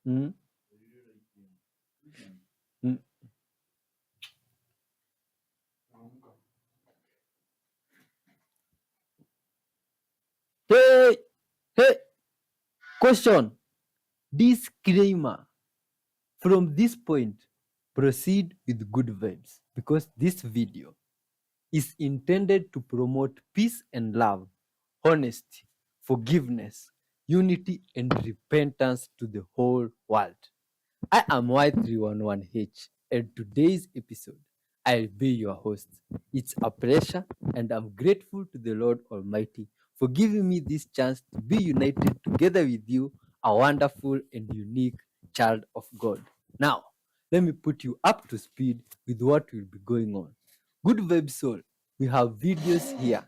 Mm. Mm. Hey, hey, question. Disclaimer. From this point, proceed with good vibes because this video is intended to promote peace and love, honesty, forgiveness, unity, and repentance to the whole world. I am Y311H, and today's episode, I'll be your host. It's a pleasure, and I'm grateful to the Lord Almighty for giving me this chance to be united together with you, a wonderful and unique child of God. Now, let me put you up to speed with what will be going on. Good Vibe Soul, we have videos here,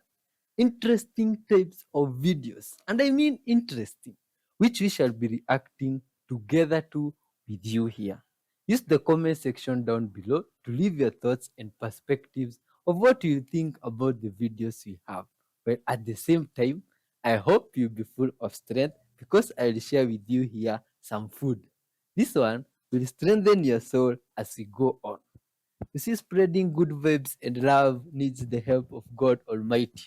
interesting types of videos, and I mean interesting, which we shall be reacting together to with you here. Use the comment section down below to leave your thoughts and perspectives of what you think about the videos we have. But at the same time, I hope you'll be full of strength because I'll share with you here some food. This one will strengthen your soul as we go on. You see, spreading good vibes and love needs the help of God Almighty.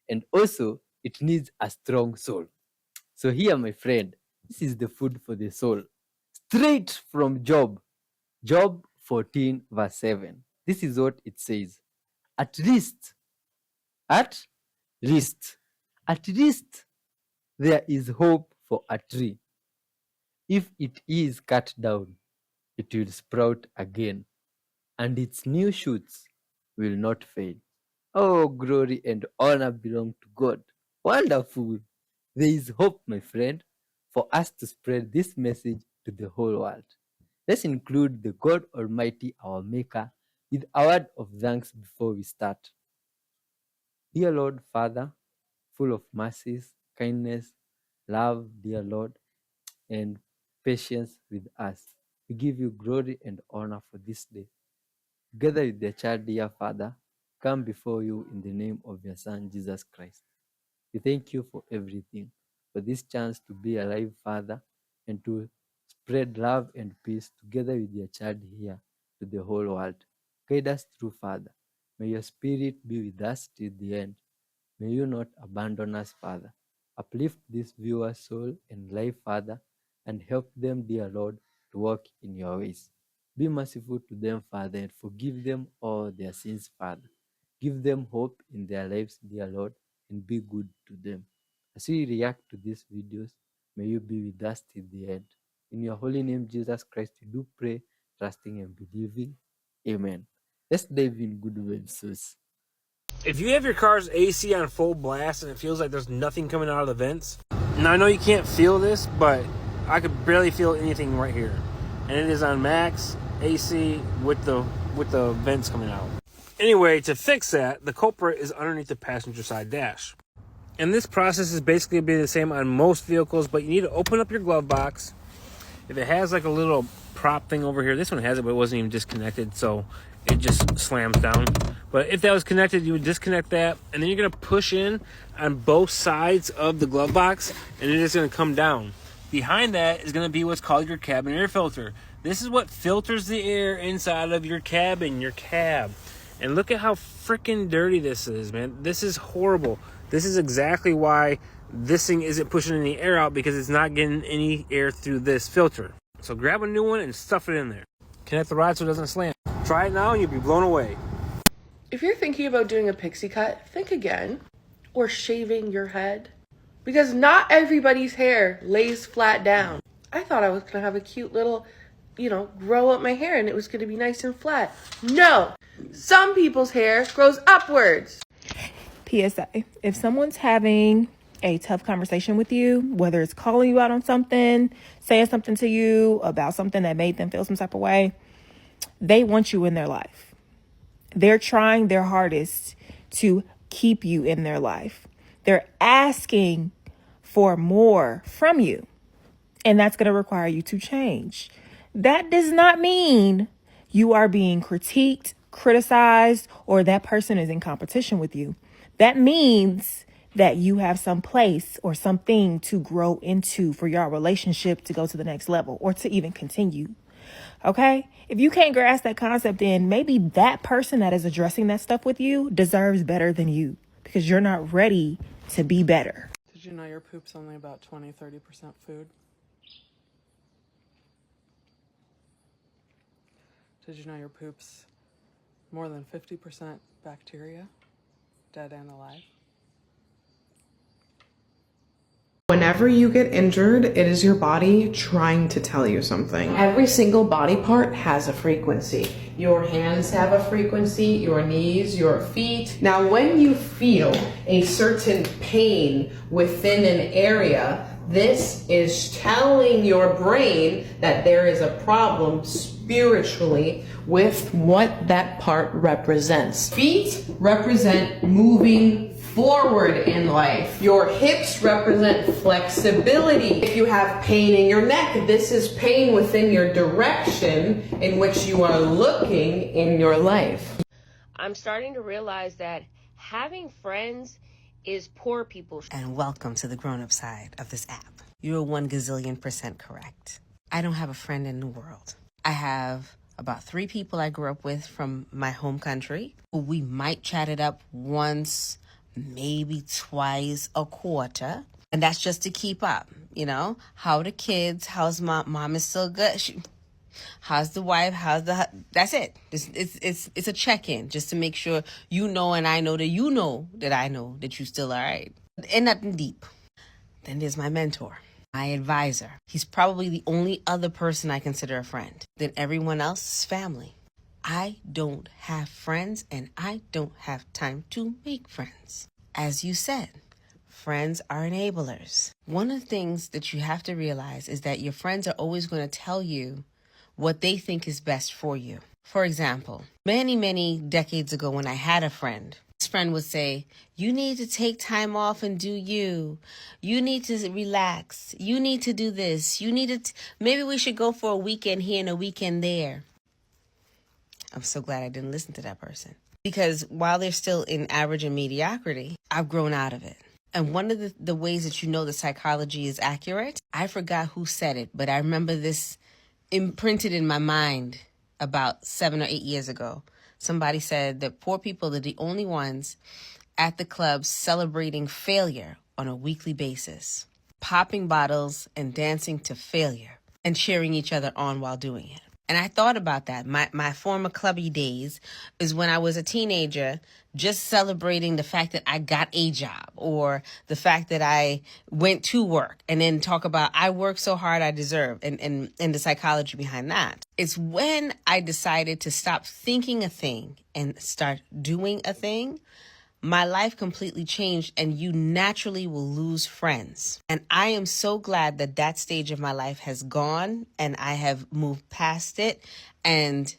And also, it needs a strong soul. So, here, my friend, this is the food for the soul. Straight from Job. Job 14, verse 7. This is what it says. At least, at least, at least, there is hope for a tree. If it is cut down, it will sprout again, and its new shoots will not fail. Oh, glory and honor belong to God. Wonderful. There is hope, my friend, for us to spread this message to the whole world. Let's include the God Almighty, our Maker, with a word of thanks before we start. Dear Lord, Father, full of mercies, kindness, love, dear Lord, and patience with us. We give you glory and honor for this day. Together with their child, dear Father, come before you in the name of your Son, Jesus Christ. We thank you for everything, for this chance to be alive, Father, and to spread love and peace together with your child here to the whole world. Guide us through, Father. May your spirit be with us till the end. May you not abandon us, Father. Uplift this viewer's soul and life, Father, and help them, dear Lord, to walk in your ways. Be merciful to them, Father, and forgive them all their sins, Father. Give them hope in their lives, dear Lord, and be good to them. As we react to these videos, may you be with us till the end. In your holy name, Jesus Christ, we do pray, trusting and believing. Amen. Let's dive in good vibes. If you have your car's AC on full blast and it feels like there's nothing coming out of the vents, now I know you can't feel this, but I could barely feel anything right here. And it is on max AC with the vents coming out. Anyway, to fix that, the culprit is underneath the passenger side dash. And this process is basically be the same on most vehicles, but you need to open up your glove box. If it has like a little prop thing over here, this one has it, but it wasn't even disconnected, so it just slams down. But if that was connected, you would disconnect that, and then you're going to push in on both sides of the glove box, and it is going to come down. Behind that is going to be what's called your cabin air filter. This is what filters the air inside of your cabin, your cab. And look at how freaking dirty this is, man. This is horrible. This is exactly why this thing isn't pushing any air out, because it's not getting any air through this filter. So grab a new one and stuff it in there. Connect the rod so it doesn't slam. Try it now and you'll be blown away. If you're thinking about doing a pixie cut, think again. Or shaving your head. Because not everybody's hair lays flat down. I thought I was going to have a cute little, grow up my hair and it was going to be nice and flat. No! Some people's hair grows upwards. PSA, if someone's having a tough conversation with you, whether it's calling you out on something, saying something to you about something that made them feel some type of way, they want you in their life. They're trying their hardest to keep you in their life. They're asking for more from you, and that's going to require you to change. That does not mean you are being critiqued, criticized, or that person is in competition with you. That means that you have some place or something to grow into for your relationship to go to the next level or to even continue. Okay? If you can't grasp that concept, then maybe that person that is addressing that stuff with you deserves better than you because you're not ready to be better. Did you know your poop's only about 20-30% food? Did you know your poop's more than 50% bacteria, dead and alive? Whenever you get injured, it is your body trying to tell you something. Every single body part has a frequency. Your hands have a frequency, your knees, your feet. Now, when you feel a certain pain within an area, this is telling your brain that there is a problem spiritually with what that part represents. Feet represent moving forward in life. Your hips represent flexibility. If you have pain in your neck, this is pain within your direction in which you are looking in your life. I'm starting to realize that having friends is poor people. And welcome to the grown-up side of this app. You're 1 gazillion% correct. I don't have a friend in the world. I have about 3 people I grew up with from my home country who we might chat it up once, maybe twice a quarter. And that's just to keep up, you know? How are the kids? How's mom is still good? How's the wife? That's it. It's a check-in just to make sure you know and I know that you know that I know that you still all right. And nothing deep. Then there's my mentor, my advisor. He's probably the only other person I consider a friend. Then everyone else is family. I don't have friends and I don't have time to make friends. As you said, friends are enablers. One of the things that you have to realize is that your friends are always going to tell you what they think is best for you. For example, many, many decades ago when I had a friend, this friend would say, you need to take time off and do you. You need to relax. You need to do this. You need to, maybe we should go for a weekend here and a weekend there. I'm so glad I didn't listen to that person. Because while they're still in average and mediocrity, I've grown out of it. And one of the ways that you know the psychology is accurate, I forgot who said it, but I remember this imprinted in my mind about 7 or 8 years ago. Somebody said that poor people are the only ones at the club celebrating failure on a weekly basis, popping bottles and dancing to failure and cheering each other on while doing it. And I thought about that. My former clubby days is when I was a teenager, just celebrating the fact that I got a job or the fact that I went to work, and then talk about I worked so hard I deserve and the psychology behind that. It's when I decided to stop thinking a thing and start doing a thing, my life completely changed, and you naturally will lose friends. And I am so glad that that stage of my life has gone and I have moved past it. And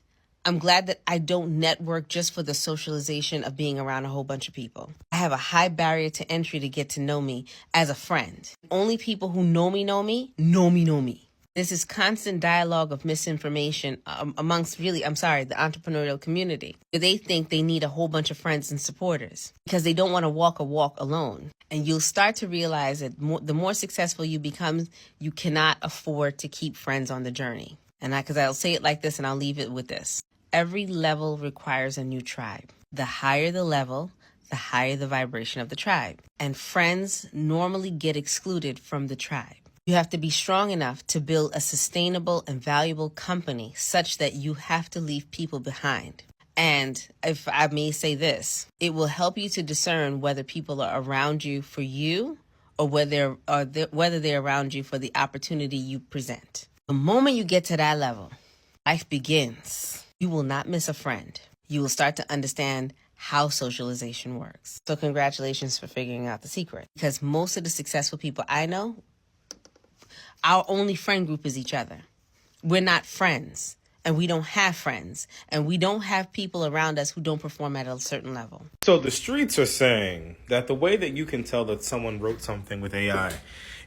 I'm glad that I don't network just for the socialization of being around a whole bunch of people. I have a high barrier to entry to get to know me as a friend. Only people who know me know me. This is constant dialogue of misinformation amongst the entrepreneurial community. They think they need a whole bunch of friends and supporters because they don't want to walk a walk alone. And you'll start to realize that the more successful you become, you cannot afford to keep friends on the journey. And because I'll say it like this and I'll leave it with this. Every level requires a new tribe. The higher the level, the higher the vibration of the tribe. And friends normally get excluded from the tribe. You have to be strong enough to build a sustainable and valuable company such that you have to leave people behind. And if I may say this, it will help you to discern whether people are around you for you or whether they're around you for the opportunity you present. The moment you get to that level, life begins. You will not miss a friend. You will start to understand how socialization works. So congratulations for figuring out the secret. Because most of the successful people I know, our only friend group is each other. We're not friends, and we don't have friends, and we don't have people around us who don't perform at a certain level. So the streets are saying that the way that you can tell that someone wrote something with AI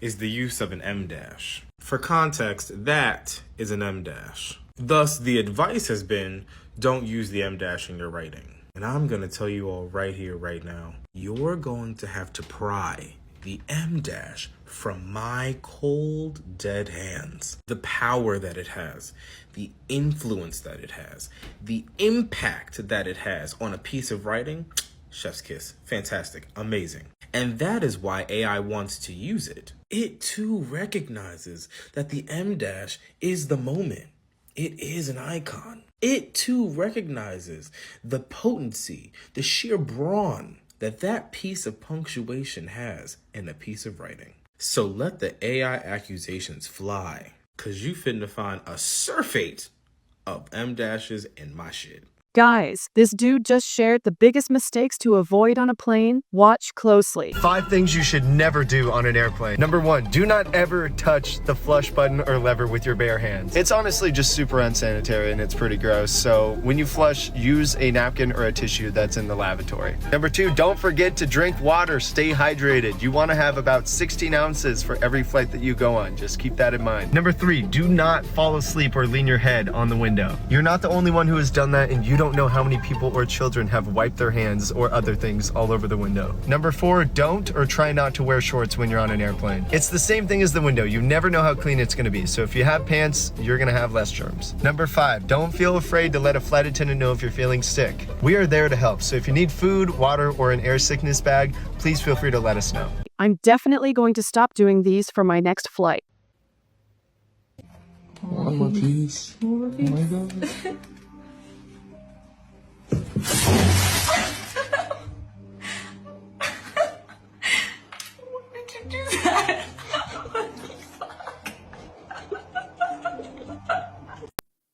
is the use of an M dash. For context, that is an M dash. Thus, the advice has been, don't use the M dash in your writing. And I'm going to tell you all right here, right now, You're going to have to pry the M dash from my cold, dead hands. The power that it has, the influence that it has, the impact that it has on a piece of writing, chef's kiss. Fantastic. Amazing. And that is why AI wants to use it. It too recognizes that the M dash is the moment. It is an icon. It too recognizes the potency, the sheer brawn that piece of punctuation has in a piece of writing. So let the AI accusations fly, cause you finna find a surfeit of M dashes in my shit. Guys, this dude just shared the biggest mistakes to avoid on a plane. Watch closely. 5 things you should never do on an airplane. Number 1, do not ever touch the flush button or lever with your bare hands. It's honestly just super unsanitary and it's pretty gross. So when you flush, use a napkin or a tissue that's in the lavatory. Number 2, don't forget to drink water. Stay hydrated. You want to have about 16 ounces for every flight that you go on. Just keep that in mind. Number 3, do not fall asleep or lean your head on the window. You're not the only one who has done that, and you don't know how many people or children have wiped their hands or other things all over the window. Number 4, don't or try not to wear shorts when you're on an airplane. It's the same thing as the window. You never know how clean it's going to be. So if you have pants, you're going to have less germs. Number 5, don't feel afraid to let a flight attendant know if you're feeling sick. We are there to help. So if you need food, water, or an air sickness bag, please feel free to let us know. I'm definitely going to stop doing these for my next flight. One more piece. Oh my god.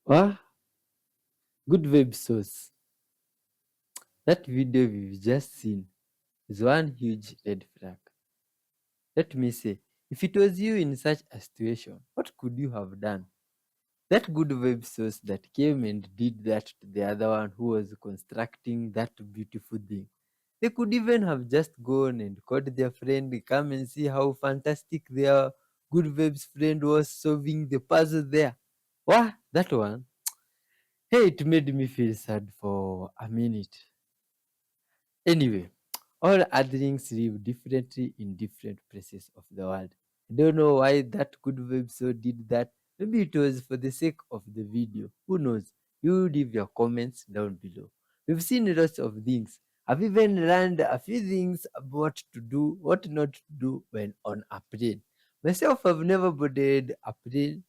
What? Good web source. That video we've just seen is one huge red flag. Let me say, if it was you in such a situation, what could you have done? That good web source that came and did that to the other one who was constructing that beautiful thing. They could even have just gone and called their friend, come and see how fantastic their good web's friend was solving the puzzle there. What? That one? Hey, it made me feel sad for a minute. Anyway, all Earthlings live differently in different places of the world. I don't know why that good website did that. Maybe it was for the sake of the video. Who knows? You leave your comments down below. We've seen lots of things. I've even learned a few things about what to do, what not to do when on a plane. Myself, I've never boarded a plane,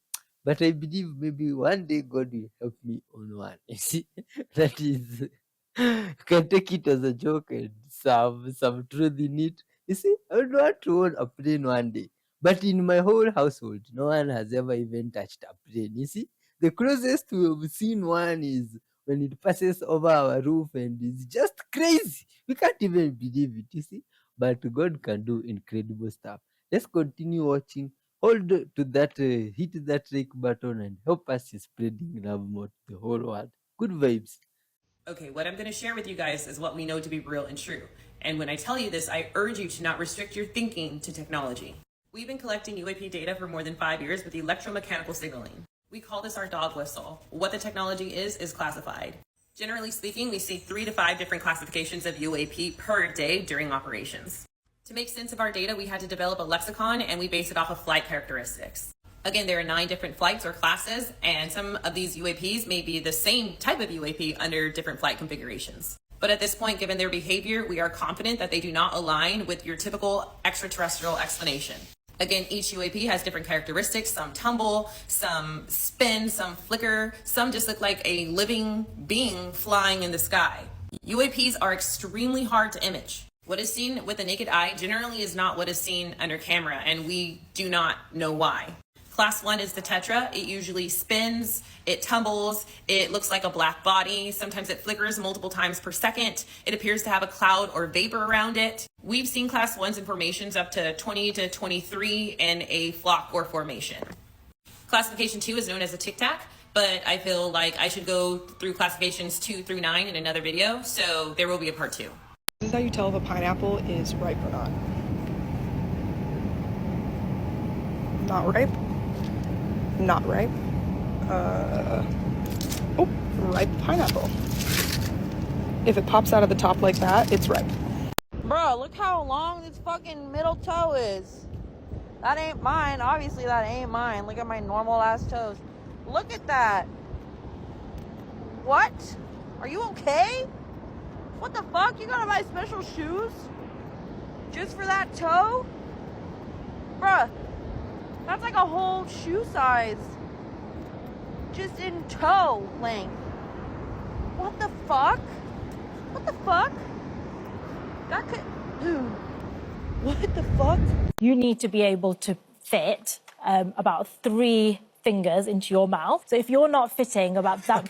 but I believe maybe one day God will help me on one. You see, that is, you can take it as a joke and some truth in it. You see, I would want to own a plane one day. But in my whole household, no one has ever even touched a plane. You see, the closest we've seen one is when it passes over our roof and it's just crazy. We can't even believe it, you see. But God can do incredible stuff. Let's continue watching. Hold to that, hit that like button and help us in spreading love more to the whole world. Good vibes. Okay, what I'm going to share with you guys is what we know to be real and true. And when I tell you this, I urge you to not restrict your thinking to technology. We've been collecting UAP data for more than 5 years with electromechanical signaling. We call this our dog whistle. What the technology is classified. Generally speaking, we see 3 to 5 different classifications of UAP per day during operations. To make sense of our data, we had to develop a lexicon and we base it off of flight characteristics. Again, there are 9 different flights or classes, and some of these UAPs may be the same type of UAP under different flight configurations. But at this point, given their behavior, we are confident that they do not align with your typical extraterrestrial explanation. Again, each UAP has different characteristics. Some tumble, some spin, some flicker, some just look like a living being flying in the sky. UAPs are extremely hard to image. What is seen with the naked eye generally is not what is seen under camera, and we do not know why. Class 1 is the tetra. It usually spins, it tumbles, it looks like a black body. Sometimes it flickers multiple times per second. It appears to have a cloud or vapor around it. We've seen class 1s in formations up to 20 to 23 in a flock or formation. Classification 2 is known as a tic-tac, but I feel like I should go through classifications 2 through 9 in another video, so there will be a part 2. This is how you tell if a pineapple is ripe or not. Not ripe. Not ripe. Oh, ripe pineapple. If it pops out of the top like that, it's ripe. Bro, look how long this fucking middle toe is. That ain't mine. Obviously, that ain't mine. Look at my normal ass toes. Look at that. What? Are you okay? What the fuck? You gotta buy special shoes? Just for that toe? Bruh, that's like a whole shoe size. Just in toe length. What the fuck? What the fuck? That could... Dude. What the fuck? You need to be able to fit about 3 fingers into your mouth. So if you're not fitting about that,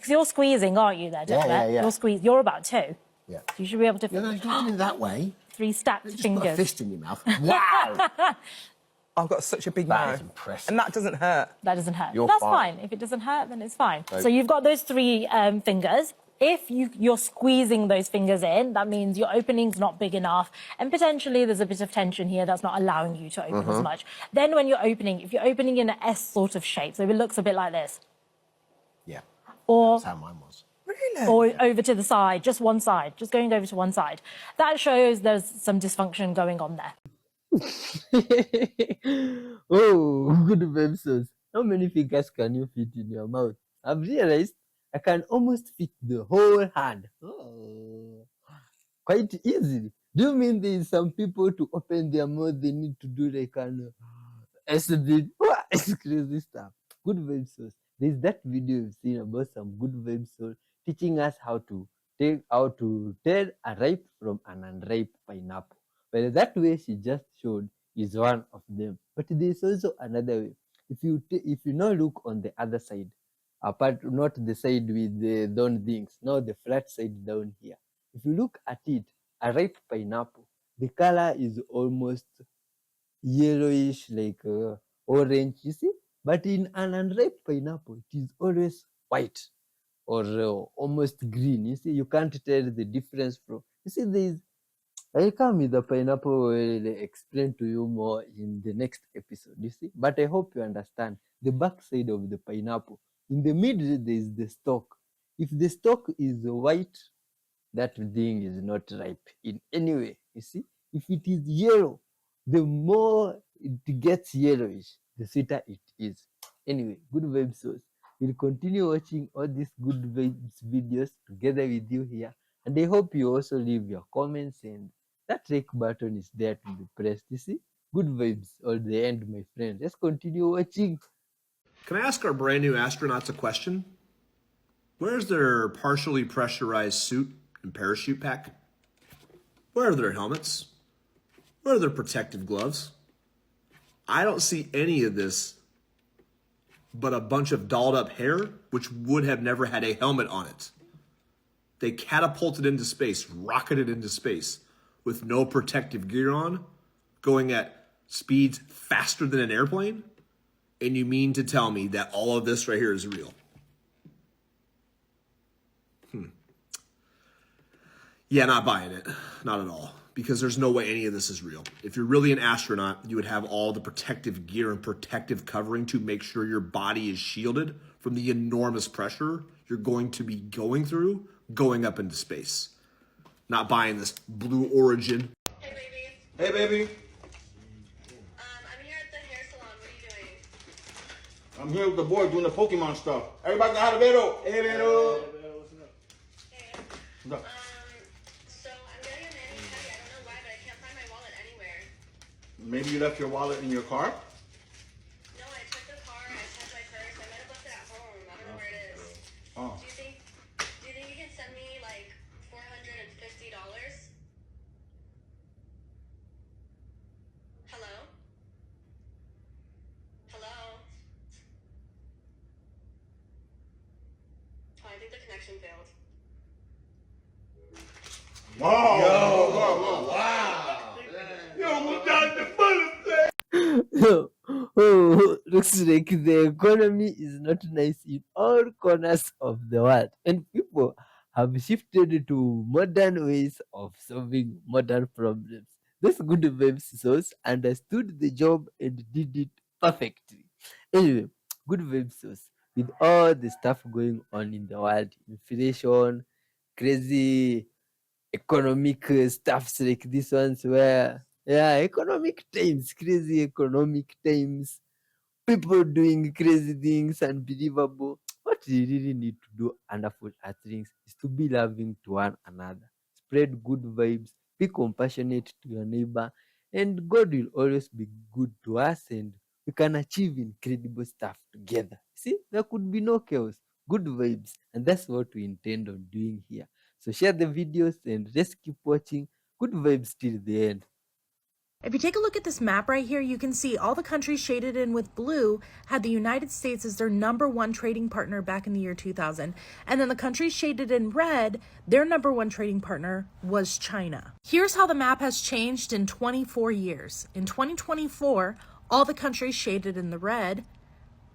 you're squeezing, aren't you? There, Yeah. You're about 2. Yeah. You should be able to. No, you don't mean that way. 3 stacked Just fingers. put a fist in your mouth. Wow. I've got such a big That mouth. is impressive. And that doesn't hurt. That doesn't hurt. You're That's fine. fine. If it doesn't hurt, then it's fine. Right. So you've got those 3 fingers. If you're squeezing those fingers in, that means your opening's not big enough, and potentially there's a bit of tension here that's not allowing you to open as much. Then when you're opening, if you're opening in an S sort of shape, so it looks a bit like this. Yeah. Or That's how mine was. Really? or over to the side, just one side, just going over to one side. That shows there's some dysfunction going on there. Oh, good vibes. How many fingers can you fit in your mouth? I've realized I can almost fit the whole hand. Oh, quite easily. Do you mean there's some people to open their mouth, they need to do like an SD? It's crazy stuff. Good vibes. There's that video you've seen about some good vibes teaching us how to tell a ripe from an unripe pineapple. Well, that way she just showed is one of them. But there's also another way. If you now look on the other side, apart not the side with the down things, now the flat side down here. If you look at it, a ripe pineapple, the color is almost yellowish, like orange, you see. But in an unripe pineapple, it is always white or almost green. You see, you can't tell the difference from. You see, I come with the pineapple will explain to you more in the next episode, you see. But I hope you understand the back side of the pineapple. In the middle, there is the stalk. If the stalk is white, that thing is not ripe in any way, you see. If it is yellow, the more it gets yellowish, the sweeter it is. Anyway, good vibes sauce. We'll continue watching all these good vibes videos together with you here. And I hope you also leave your comments, and that like button is there to be pressed. You see? Good vibes all the end, my friend. Let's continue watching. Can I ask our brand new astronauts a question? Where's their partially pressurized suit and parachute pack? Where are their helmets? Where are their protective gloves? I don't see any of this but a bunch of dolled up hair, which would have never had a helmet on it. They catapulted into space, rocketed into space with no protective gear on, going at speeds faster than an airplane? And you mean to tell me that all of this right here is real? Yeah, not buying it. Not at all. Because there's no way any of this is real. If you're really an astronaut, you would have all the protective gear and protective covering to make sure your body is shielded from the enormous pressure you're going to be going through going up into space. Not buying this Blue Origin. Hey, baby. I'm here at the hair salon. What are you doing? I'm here with the boy doing the Pokemon stuff. Everybody got a Vero. Hey, Vero. What's up? So I'm getting a mani pedi. I don't know why, but I can't find my wallet anywhere. Maybe you left your wallet in your car? No, I took the car. I checked my purse. I might have left it at home. I don't know where it is. Oh. Do you think you can send me like $450? Hello? Hello? Oh, I think the connection failed. Whoa. Yo. Wow. Yo, we got the bullet. Oh, looks like the economy is not nice in all corners of the world, and people have shifted to modern ways of solving modern problems. This good vibes source understood the job and did it perfectly. Anyway, good vibes source with all the stuff going on in the world, inflation, crazy economic stuffs like this ones where, yeah, economic times, crazy economic times, people doing crazy things, unbelievable. What you really need to do, wonderful earthlings, is to be loving to one another. Spread good vibes, be compassionate to your neighbor, and God will always be good to us, and we can achieve incredible stuff together. See, there could be no chaos, good vibes, and that's what we intend on doing here. So share the videos and just keep watching. Good vibes till the end. If you take a look at this map right here, you can see all the countries shaded in with blue had the United States as their #1 trading partner back in the year 2000. And then the countries shaded in red, their #1 trading partner was China. Here's how the map has changed in 24 years. In 2024, all the countries shaded in the red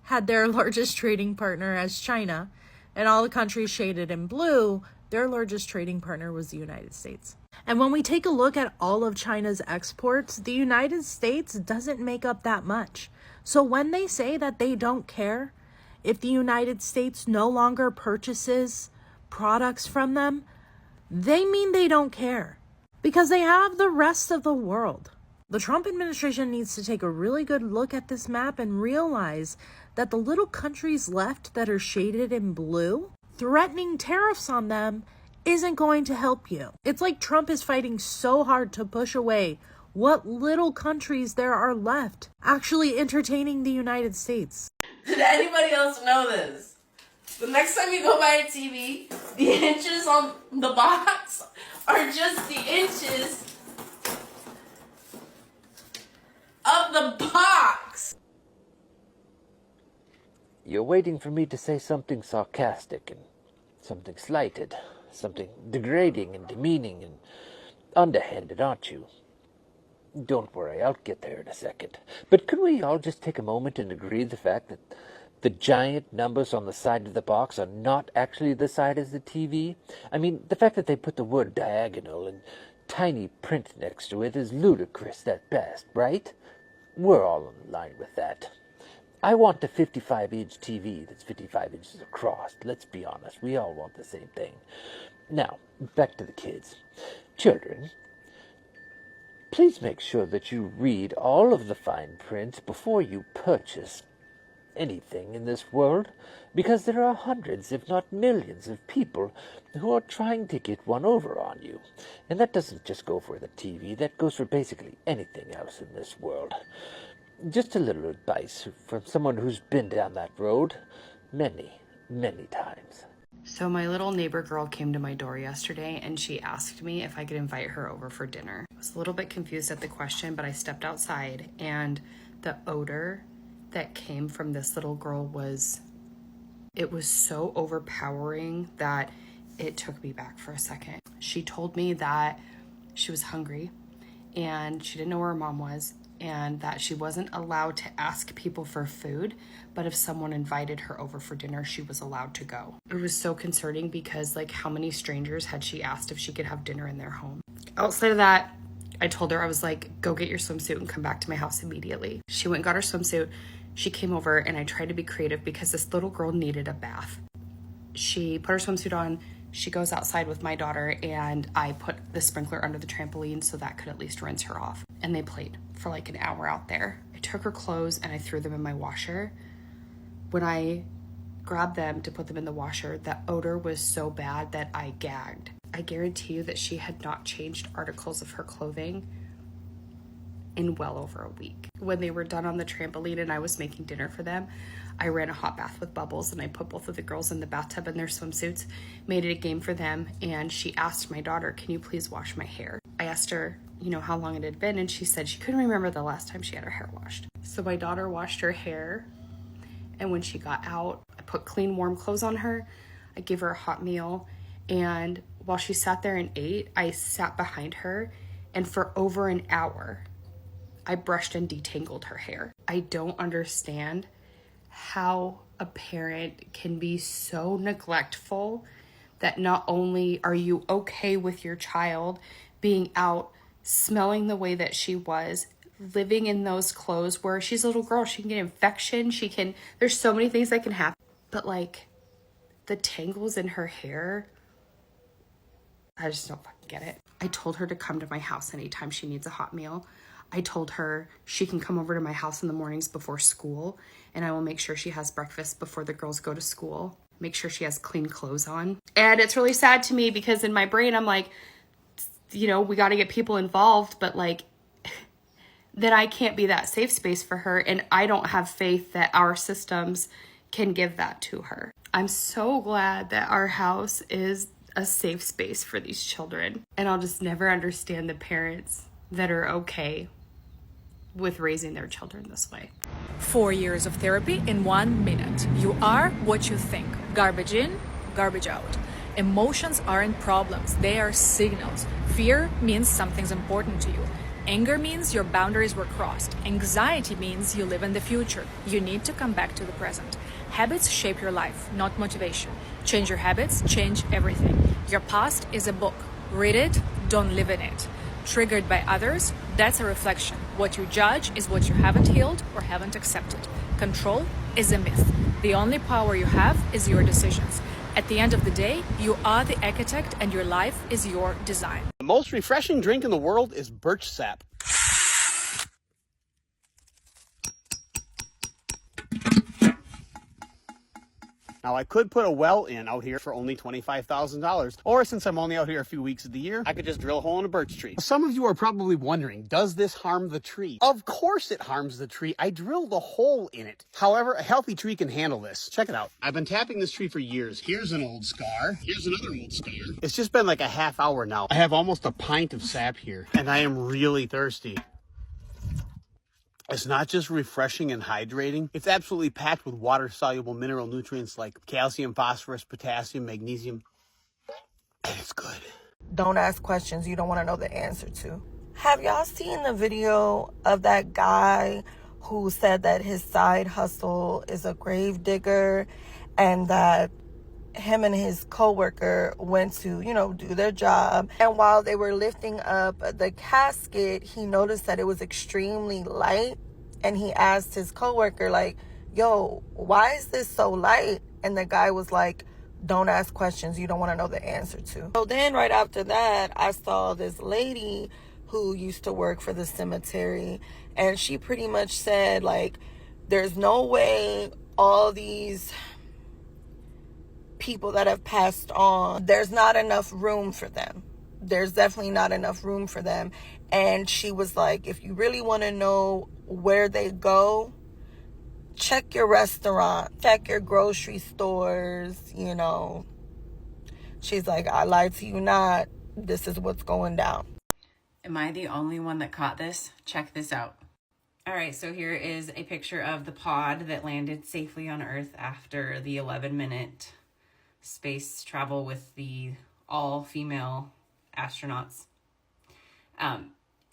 had their largest trading partner as China, and all the countries shaded in blue, their largest trading partner was the United States. And when we take a look at all of China's exports, the United States doesn't make up that much. So when they say that they don't care if the United States no longer purchases products from them, they mean they don't care because they have the rest of the world. The Trump administration needs to take a really good look at this map and realize that the little countries left that are shaded in blue, threatening tariffs on them isn't going to help you. It's like Trump is fighting so hard to push away what little countries there are left actually entertaining the United States. Did anybody else know this? The next time you go buy a TV, the inches on the box are just the inches of the box. You're waiting for me to say something sarcastic and something slighted, something degrading and demeaning and underhanded, aren't you? Don't worry, I'll get there in a second. But could we all just take a moment and agree the fact that the giant numbers on the side of the box are not actually the side of the TV? I mean, the fact that they put the word diagonal in tiny print next to it is ludicrous at best, right? We're all in line with that. I want a 55-inch TV that's 55 inches across. Let's be honest, we all want the same thing. Now, back to the kids. Children, please make sure that you read all of the fine print before you purchase anything in this world, because there are hundreds, if not millions, of people who are trying to get one over on you. And that doesn't just go for the TV, that goes for basically anything else in this world. Just a little advice from someone who's been down that road many, many times. So my little neighbor girl came to my door yesterday and she asked me if I could invite her over for dinner. I was a little bit confused at the question, but I stepped outside and the odor that came from this little girl was so overpowering that it took me back for a second. She told me that she was hungry and she didn't know where her mom was, and that she wasn't allowed to ask people for food, but if someone invited her over for dinner, she was allowed to go. It was so concerning because, like, how many strangers had she asked if she could have dinner in their home? Outside of that, I told her, I was like, go get your swimsuit and come back to my house immediately. She went and got her swimsuit. She came over and I tried to be creative because this little girl needed a bath. She put her swimsuit on. She goes outside with my daughter and I put the sprinkler under the trampoline so that could at least rinse her off. And they played for like an hour out there. I took her clothes and I threw them in my washer. When I grabbed them to put them in the washer, the odor was so bad that I gagged. I guarantee you that she had not changed articles of her clothing in well over a week. When they were done on the trampoline and I was making dinner for them, I ran a hot bath with bubbles and I put both of the girls in the bathtub in their swimsuits, made it a game for them, and she asked my daughter, can you please wash my hair? I asked her, you know, how long it had been, and she said she couldn't remember the last time she had her hair washed. So my daughter washed her hair, and when she got out, I put clean, warm clothes on her, I gave her a hot meal, and while she sat there and ate, I sat behind her, and for over an hour, I brushed and detangled her hair. I don't understand how a parent can be so neglectful that not only are you okay with your child being out smelling the way that she was, living in those clothes where she's a little girl, she can get infection, there's so many things that can happen. But like the tangles in her hair, I just don't fucking get it. I told her to come to my house anytime she needs a hot meal. I told her she can come over to my house in the mornings before school, and I will make sure she has breakfast before the girls go to school. Make sure she has clean clothes on. And it's really sad to me because in my brain, I'm like, you know, we got to get people involved, but like, then I can't be that safe space for her. And I don't have faith that our systems can give that to her. I'm so glad that our house is a safe space for these children. And I'll just never understand the parents that are okay with raising their children this way. 4 years of therapy in 1 minute. You are what you think. Garbage in, garbage out. Emotions aren't problems, they are signals. Fear means something's important to you. Anger means your boundaries were crossed. Anxiety means you live in the future. You need to come back to the present. Habits shape your life, not motivation. Change your habits, change everything. Your past is a book. Read it, don't live in it. Triggered by others, that's a reflection. What you judge is what you haven't healed or haven't accepted. Control is a myth. The only power you have is your decisions. At the end of the day, you are the architect and your life is your design. The most refreshing drink in the world is birch sap. Now, I could put a well in out here for only $25,000, or since I'm only out here a few weeks of the year, I could just drill a hole in a birch tree. Some of you are probably wondering, does this harm the tree? Of course it harms the tree. I drilled a hole in it. However, a healthy tree can handle this. Check it out. I've been tapping this tree for years. Here's an old scar. Here's another old scar. It's just been like a half hour now. I have almost a pint of sap here, and I am really thirsty. It's not just refreshing and hydrating. It's absolutely packed with water-soluble mineral nutrients like calcium, phosphorus, potassium, magnesium. And it's good. Don't ask questions you don't want to know the answer to. Have y'all seen the video of that guy who said that his side hustle is a grave digger and that him and his coworker went to, do their job. And while they were lifting up the casket, he noticed that it was extremely light. And he asked his coworker, like, yo, why is this so light? And the guy was like, don't ask questions you don't want to know the answer to. So then right after that, I saw this lady who used to work for the cemetery. And she pretty much said, like, there's no way all these people that have passed on, there's not enough room for them. There's definitely not enough room for them. And she was like, if you really want to know where they go, check your restaurant, check your grocery stores, She's like, I lied to you not. This is what's going down. Am I the only one that caught this? Check this out. All right, so here is a picture of the pod that landed safely on Earth after the 11-minute space travel with the all-female astronauts.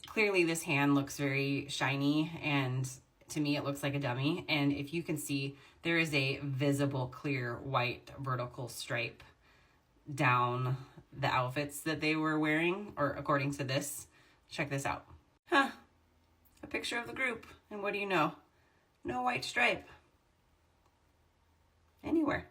Clearly this hand looks very shiny, and to me it looks like a dummy. And if you can see, there is a visible clear white vertical stripe down the outfits that they were wearing, or according to this. Check this out. A picture of the group, and what do you know? No white stripe anywhere.